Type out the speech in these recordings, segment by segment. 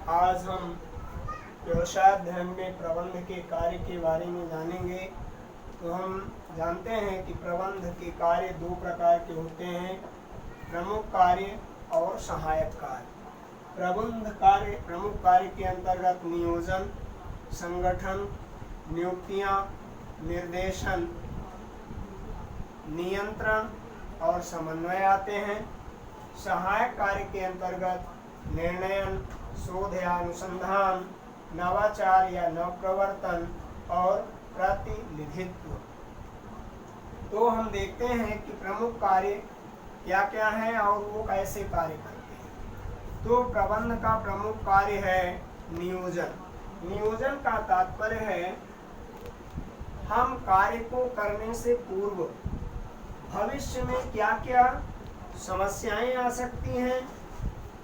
आज हम व्यवसाय अध्ययन में प्रबंध के कार्य के बारे में जानेंगे। तो हम जानते हैं कि प्रबंध के कार्य दो प्रकार के होते हैं, प्रमुख कार्य और सहायक कार्य। प्रमुख कार्य के अंतर्गत नियोजन, संगठन, नियुक्तियां, निर्देशन, नियंत्रण और समन्वय आते हैं। सहायक कार्य के अंतर्गत निर्णयन, शोध या अनुसंधान, नवाचार या नवप्रवर्तन और प्रतिनिधित्व। तो हम देखते हैं कि प्रमुख कार्य क्या क्या है और वो कैसे कार्य करते हैं। तो प्रबंध का प्रमुख कार्य है नियोजन। नियोजन का तात्पर्य है हम कार्य को करने से पूर्व भविष्य में क्या क्या समस्याएं आ सकती हैं,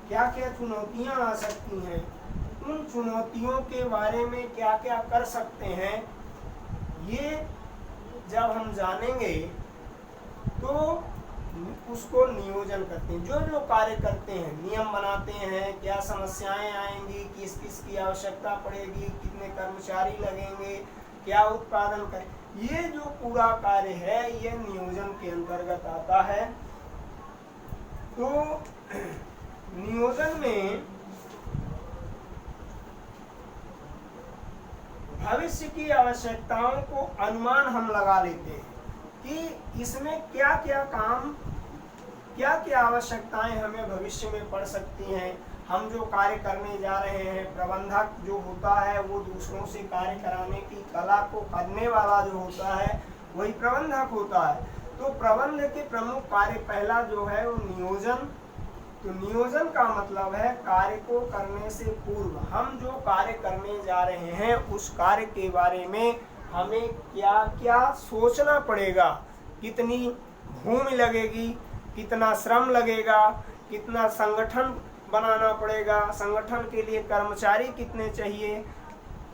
क्या क्या चुनौतियां आ सकती हैं, उन चुनौतियों के बारे में क्या क्या कर सकते हैं, ये जब हम जानेंगे तो उसको नियोजन करते हैं। जो जो कार्य करते हैं, नियम बनाते हैं, क्या समस्याएं आएंगी, किस किस की आवश्यकता पड़ेगी, कितने कर्मचारी लगेंगे, क्या उत्पादन करें, ये जो पूरा कार्य है ये नियोजन के अंतर्गत आता है। तो नियोजन में भविष्य की आवश्यकताओं को अनुमान हम लगा लेते हैं कि इसमें क्या क्या काम, क्या क्या आवश्यकताएं हमें भविष्य में पड़ सकती हैं। हम जो कार्य करने जा रहे हैं, प्रबंधक जो होता है वो दूसरों से कार्य कराने की कला को करने वाला जो होता है वही प्रबंधक होता है। तो प्रबंध के प्रमुख कार्य पहला जो है वो नियोजन। तो नियोजन का मतलब है कार्य को करने से पूर्व हम जो कार्य करने जा रहे हैं उस कार्य के बारे में हमें क्या क्या सोचना पड़ेगा, कितनी भूमि लगेगी, कितना श्रम लगेगा, कितना संगठन बनाना पड़ेगा, संगठन के लिए कर्मचारी कितने चाहिए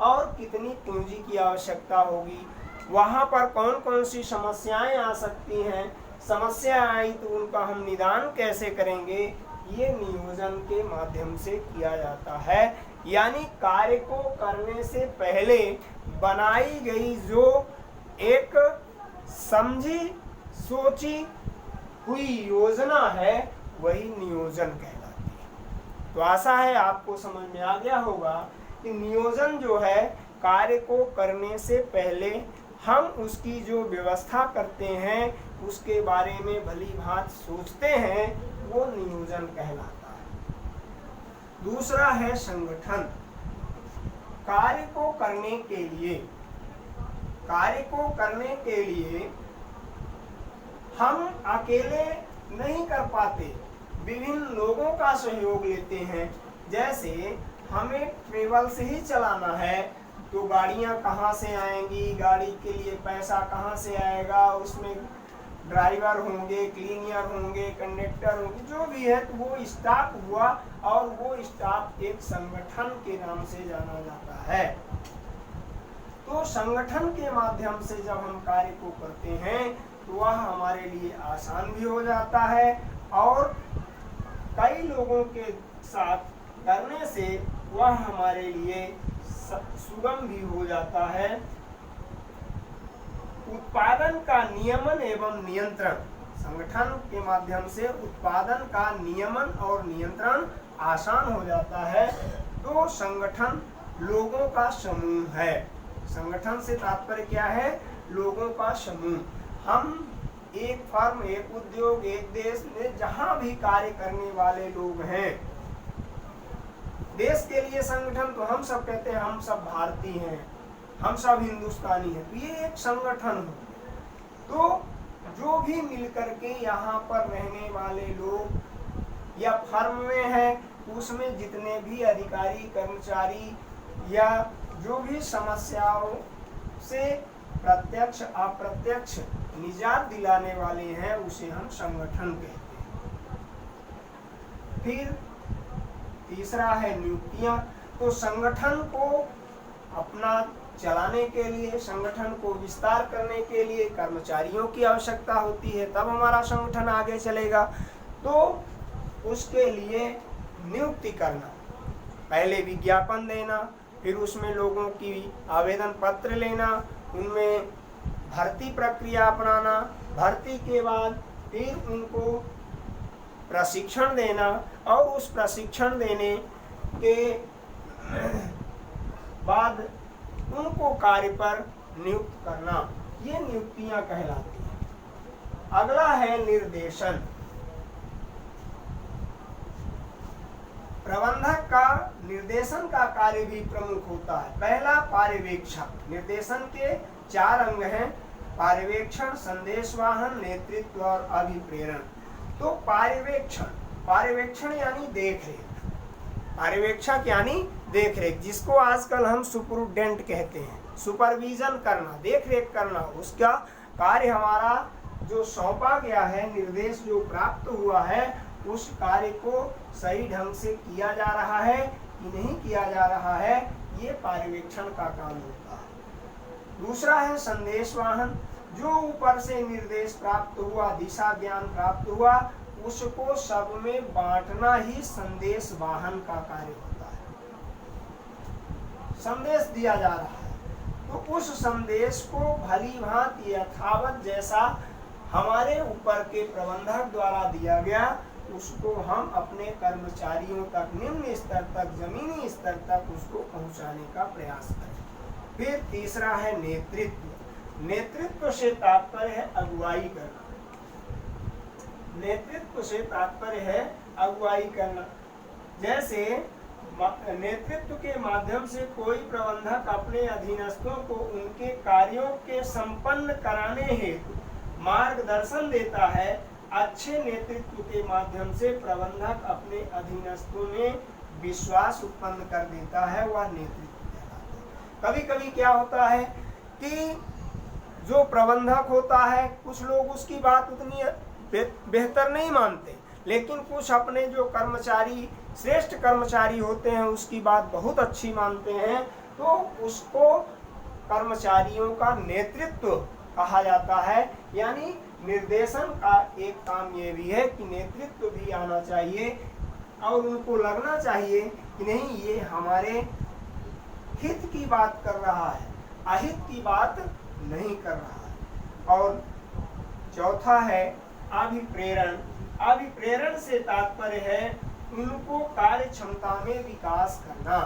और कितनी पूंजी की आवश्यकता होगी, वहाँ पर कौन कौन सी समस्याएं आ सकती हैं, समस्या आई तो उनका हम निदान कैसे करेंगे, ये नियोजन के माध्यम से किया जाता है। यानी कार्य को करने से पहले बनाई गई जो एक समझी सोची हुई योजना है वही नियोजन कहलाती है। तो आशा है आपको समझ में आ गया होगा कि नियोजन जो है कार्य को करने से पहले हम उसकी जो व्यवस्था करते हैं उसके बारे में भली भांति सोचते हैं, वो नियोजन कहलाता है। दूसरा है संगठन। कार्य को करने के लिए हम अकेले नहीं कर पाते, विभिन्न लोगों का सहयोग लेते हैं। जैसे हमें ट्रेवल से ही चलाना है तो गाड़ियां कहाँ से आएंगी, गाड़ी के लिए पैसा कहाँ से आएगा, उसमें ड्राइवर होंगे, क्लीनियर होंगे, कंडक्टर होंगे, जो भी है तो वो स्टाफ हुआ और वो स्टाफ एक संगठन के नाम से जाना जाता है। तो संगठन के माध्यम से जब हम कार्य को करते हैं तो वह हमारे लिए आसान भी हो जाता है और कई लोगों के साथ करने से वह हमारे लिए सुगम भी हो जाता है। उत्पादन का नियमन एवं नियंत्रण। संगठन के माध्यम से उत्पादन का नियमन और नियंत्रण आसान हो जाता है। तो संगठन लोगों का समूह है। संगठन से तात्पर्य क्या है? लोगों का समूह। हम एक फर्म, एक उद्योग, एक देश में जहां भी कार्य करने वाले लोग हैं, देश के लिए संगठन तो हम सब कहते हैं हम सब भारतीय हैं, हम सब हिंदुस्तानी हैं, तो ये एक संगठन हो। तो जो भी मिलकर के यहाँ पर रहने वाले लोग या फर्म में है उसमें जितने भी अधिकारी, कर्मचारी या जो भी समस्याओं से प्रत्यक्ष अप्रत्यक्ष निजात दिलाने वाले हैं उसे हम संगठन कहते हैं। फिर तीसरा है नियुक्तियां। तो संगठन को अपना चलाने के लिए, संगठन को विस्तार करने के लिए कर्मचारियों की आवश्यकता होती है, तब हमारा संगठन आगे चलेगा। तो उसके लिए नियुक्ति करना, पहले विज्ञापन देना, फिर उसमें लोगों की आवेदन पत्र लेना, उनमें भर्ती प्रक्रिया अपनाना, भर्ती के बाद फिर उनको प्रशिक्षण देना और उस प्रशिक्षण देने के बाद उनको कार्य पर नियुक्त करना, ये नियुक्तियां कहलाती हैं। अगला है निर्देशन। प्रबंधक का निर्देशन का कार्य भी प्रमुख होता है। पहला पर्यवेक्षक। निर्देशन के 4 अंग हैं: पर्यवेक्षण, संदेशवाहन, नेतृत्व और अभिप्रेरण। तो पर्यवेक्षण यानी देखरेख, पर्यवेक्षक यानी देखरेख, जिसको आजकल हम सुपरिटेंडेंट कहते हैं। सुपरविजन करना, देखरेख करना, उसका कार्य हमारा जो सौंपा गया है, निर्देश जो प्राप्त हुआ है, उस कार्य को सही ढंग से किया जा रहा है कि नहीं किया जा रहा है, ये पर्यवेक्षण का काम होता है। दूसरा है संदेशवाहन। जो ऊपर से निर्देश प्राप्त हुआ, दिशा ज्ञान प्राप्त हुआ, उसको सब में बांटना ही संदेश वाहन का कार्य होता है। संदेश दिया जा रहा है तो उस संदेश को भली भांति यथावत जैसा हमारे ऊपर के प्रबंधक द्वारा दिया गया, उसको हम अपने कर्मचारियों तक, निम्न स्तर तक, जमीनी स्तर तक उसको पहुंचाने का प्रयास करें। फिर तीसरा है नेतृत्व। नेतृत्व से तात्पर्य है अगुवाई करना। नेतृत्व से तात्पर्य है अगुवाई करना। जैसे नेतृत्व के माध्यम से कोई प्रबंधक अपने अधीनस्थों को उनके कार्यों के संपन्न कराने हेतु मार्गदर्शन देता है, अच्छे नेतृत्व के माध्यम से प्रबंधक अपने अधीनस्थों में विश्वास उत्पन्न कर देता है, वह नेतृत्व कहलाता है। कभी कभी क्या होता है कि जो प्रबंधक होता है, कुछ लोग उसकी बात उतनी बेहतर नहीं मानते, लेकिन कुछ अपने जो कर्मचारी, श्रेष्ठ कर्मचारी होते हैं, उसकी बात बहुत अच्छी मानते हैं, तो उसको कर्मचारियों का नेतृत्व कहा जाता है। यानी निर्देशन का एक काम ये भी है कि नेतृत्व भी आना चाहिए और उनको लगना चाहिए कि नहीं, ये हमारे हित की बात कर रहा है, अहित की बात नहीं कर रहा है। और चौथा है अभिप्रेरण। अभिप्रेरण से तात्पर्य है उनको कार्य क्षमता में विकास करना।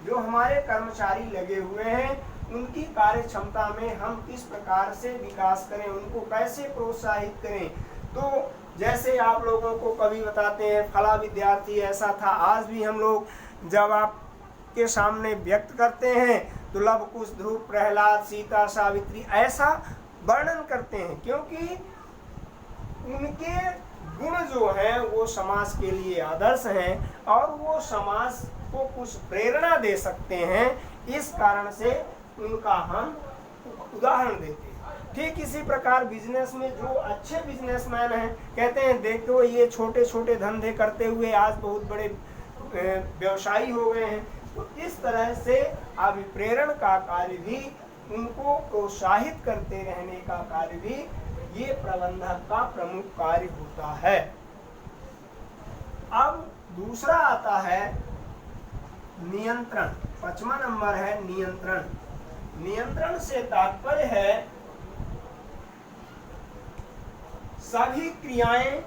जो हमारे कर्मचारी लगे हुए हैं, उनकी कार्य क्षमता में हम किस प्रकार से विकास करें, उनको कैसे प्रोत्साहित करें। तो जैसे आप लोगों को कभी बताते हैं फला विद्यार्थी ऐसा था, आज भी हम लोग जब आपके सामने व्यक्त करते हैं तो लव कुश, ध्रुव, प्रहलाद, सीता, सावित्री ऐसा वर्णन करते हैं, क्योंकि उनके गुण जो हैं वो समाज के लिए आदर्श हैं और वो समाज को कुछ प्रेरणा दे सकते हैं। इस कारण से उनका हम उदाहरण देते हैं। ठीक इसी प्रकार बिजनेस में जो अच्छे बिजनेसमैन हैं, कहते हैं देखो ये छोटे छोटे धंधे करते हुए आज बहुत बड़े व्यवसायी हो गए हैं। तो इस तरह से अभिप्रेरण का कार्य भी, उनको प्रोत्साहित करते रहने का कार्य भी, ये प्रबंधक का प्रमुख कार्य होता है। अब दूसरा आता है नियंत्रण। 5वां नंबर है नियंत्रण। नियंत्रण से तात्पर्य है सभी क्रियाएं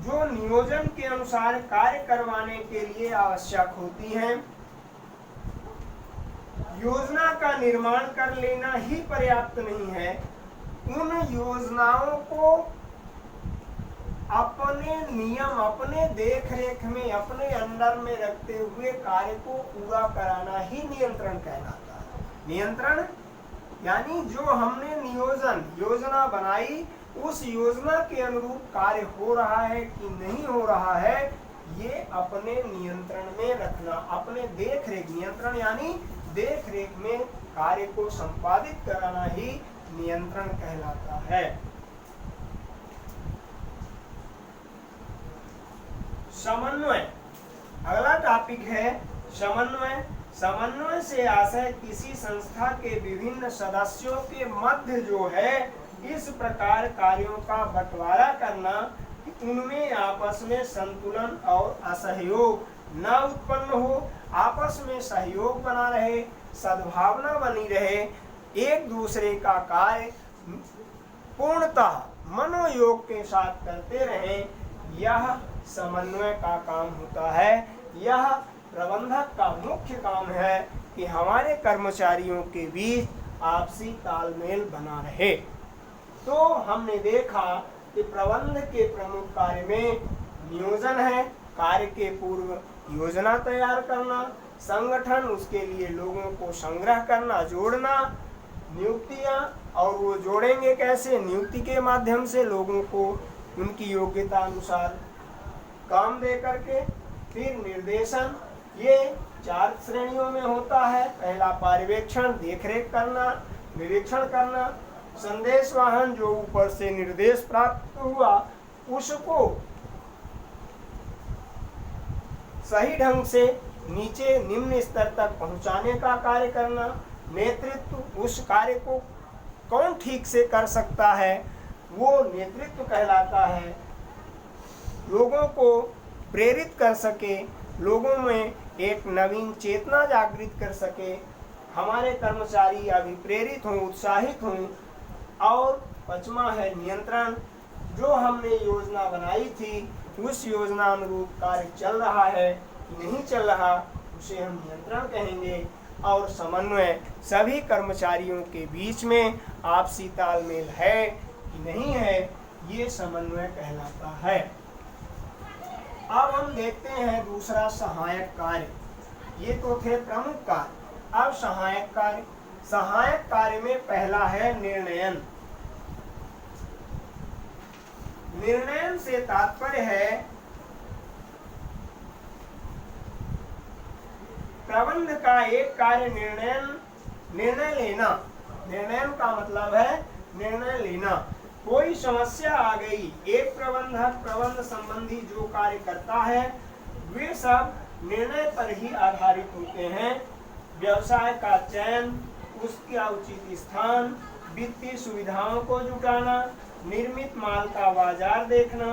जो नियोजन के अनुसार कार्य करवाने के लिए आवश्यक होती हैं। योजना का निर्माण कर लेना ही पर्याप्त नहीं है, उन योजनाओं को अपने नियम, अपने देखरेख में, अपने अंडर में रखते हुए कार्य को पूरा कराना ही नियंत्रण कहलाता है। नियंत्रण यानी जो हमने योजना बनाई, उस योजना के अनुरूप कार्य हो रहा है कि नहीं हो रहा है, ये अपने नियंत्रण में रखना, अपने देखरेख, नियंत्रण यानी देखरेख में कार्य को संपादित कराना ही नियंत्रण कहलाता है। समन्वय, अगला टॉपिक है समन्वय। समन्वय से आशय किसी संस्था के विभिन्न सदस्यों के मध्य जो है, इस प्रकार कार्यों का बंटवारा करना कि उनमें आपस में संतुलन और असहयोग न उत्पन्न हो, आपस आपस में सहयोग बना रहे, सद्भावना बनी रहे, एक दूसरे का कार्य पूर्णतः मनोयोग के साथ करते रहें, यह समन्वय का काम होता है। यह प्रबंधक का मुख्य काम है कि हमारे कर्मचारियों के बीच आपसी तालमेल बना रहे। तो हमने देखा कि प्रबंध के प्रमुख कार्य में नियोजन है, कार्य के पूर्व योजना तैयार करना, संगठन, उसके लिए लोगों को संग्रह करना, जोड़ना, नियुक्तियां, और वो जोड़ेंगे कैसे? नियुक्ति के माध्यम से लोगों को उनकी योग्यता अनुसार काम दे करके। फिर निर्देशन, ये 4 श्रेणियों में होता है। पहला पर्यवेक्षण, देखरेख करना, निरीक्षण करना, संदेश वाहन, जो ऊपर से निर्देश प्राप्त हुआ उसको सही ढंग से नीचे निम्न स्तर तक पहुंचाने का कार्य करना, नेतृत्व, उस कार्य को कौन ठीक से कर सकता है वो नेतृत्व कहलाता है। लोगों को प्रेरित कर सके, लोगों में एक नवीन चेतना जागृत कर सके, हमारे कर्मचारी अभिप्रेरित हों, उत्साहित हों। और 5वां है नियंत्रण, जो हमने योजना बनाई थी उस योजना अनुरूप कार्य चल रहा है कि नहीं चल रहा, उसे हम नियंत्रण कहेंगे। और समन्वय, सभी कर्मचारियों के बीच में आपसी तालमेल है कि नहीं है, ये समन्वय कहलाता है। अब हम देखते हैं दूसरा सहायक कार्य। ये तो थे प्रमुख कार्य, अब सहायक कार्य। सहायक कार्य में पहला है निर्णयन। निर्णयन से तात्पर्य है प्रबंध का एक कार्य निर्णय लेना। निर्णयन का मतलब है निर्णय लेना। कोई समस्या आ गई, एक प्रबंधक प्रबंध संबंधी जो कार्य करता है वे सब निर्णय पर ही आधारित होते हैं। व्यवसाय का चयन, उसका उचित स्थान, वित्तीय सुविधाओं को जुटाना, निर्मित माल का बाजार देखना,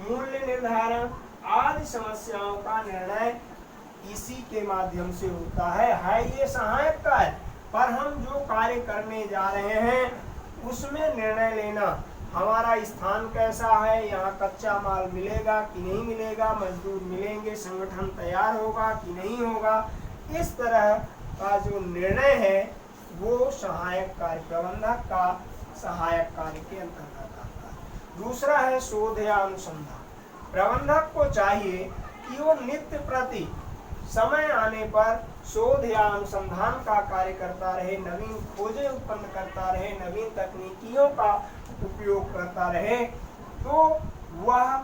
मूल्य निर्धारण आदि समस्याओं का निर्णय इसी के माध्यम से होता है ये सहायक कार्य। पर हम जो कार्य करने जा रहे हैं उसमें निर्णय लेना, हमारा स्थान कैसा है, यहाँ कच्चा माल मिलेगा कि नहीं मिलेगा, मजदूर मिलेंगे, संगठन तैयार होगा कि नहीं होगा, इस तरह का जो निर्णय है वो सहायक कार्य, प्रबंधक का सहायक कार्य के अंतर्गत आता है। दूसरा है शोध या अनुसंधान। प्रबंधक को चाहिए कि वो नित्य प्रति समय आने पर शोध या अनुसंधान का कार्य करता रहे, नवीन खोजें उत्पन्न करता रहे, नवीन तकनीकियों का उपयोग करता रहे, तो वह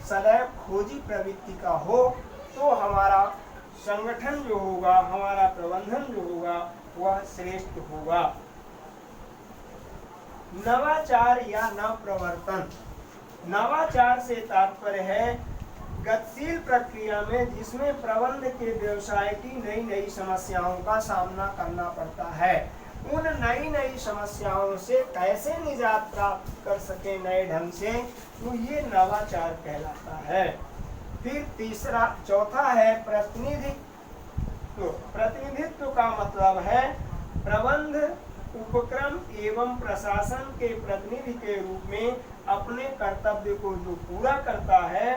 सदैव खोजी प्रवृत्ति का हो, तो हमारा संगठन जो होगा, हमारा प्रबंधन जो होगा वह श्रेष्ठ होगा। नवाचार या नवप्रवर्तन। नवाचार से तात्पर्य है गतिशील प्रक्रिया में जिसमें प्रबंध के व्यवसाय की नई नई समस्याओं का सामना करना पड़ता है, उन नई नई समस्याओं से कैसे निजात प्राप्त कर सके नए ढंग से, तो ये नवाचार कहलाता है। फिर चौथा है प्रतिनिधित्व। प्रतिनिधित्व का मतलब है प्रबंध उपक्रम एवं प्रशासन के प्रतिनिधि के रूप में अपने कर्तव्य को जो पूरा करता है,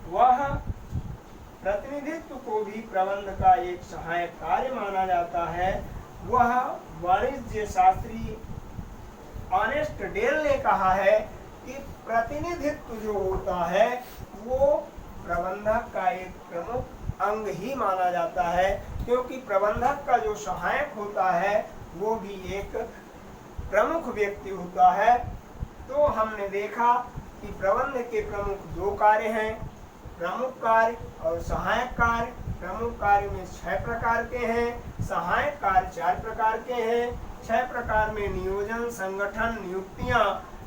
वह प्रतिनिधित्व को भी प्रबंध का एक सहायक कार्य माना जाता है। वह वाणिज्य शास्त्री ऑनेस्ट डेल ने कहा है कि प्रतिनिधित्व जो होता है वो प्रबंधक का एक प्रमुख अंग ही माना जाता है, क्योंकि प्रबंधक का जो सहायक होता है वो भी एक प्रमुख व्यक्ति होता है। तो हमने देखा कि प्रबंध के प्रमुख 2 कार्य हैं, प्रमुख कार्य और सहायक कार्य। प्रमुख कार्य में 6 प्रकार के हैं, सहायक कार्य 4 प्रकार के हैं। 6 प्रकार में नियोजन, संगठन, नियुक्तियां,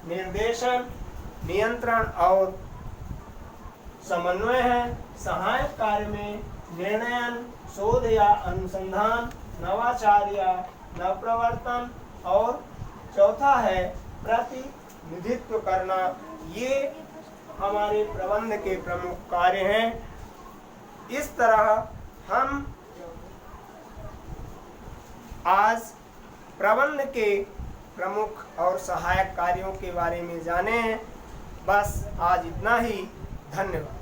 निर्देशन, नियंत्रण और समन्वय है। सहायक कार्य में निर्णयन, शोध या अनुसंधान, नवाचार या नवप्रवर्तन और चौथा है प्रतिनिधित्व करना। ये हमारे प्रबंध के प्रमुख कार्य हैं। इस तरह हम आज प्रबंध के प्रमुख और सहायक कार्यों के बारे में जाने। बस आज इतना ही। धन्यवाद।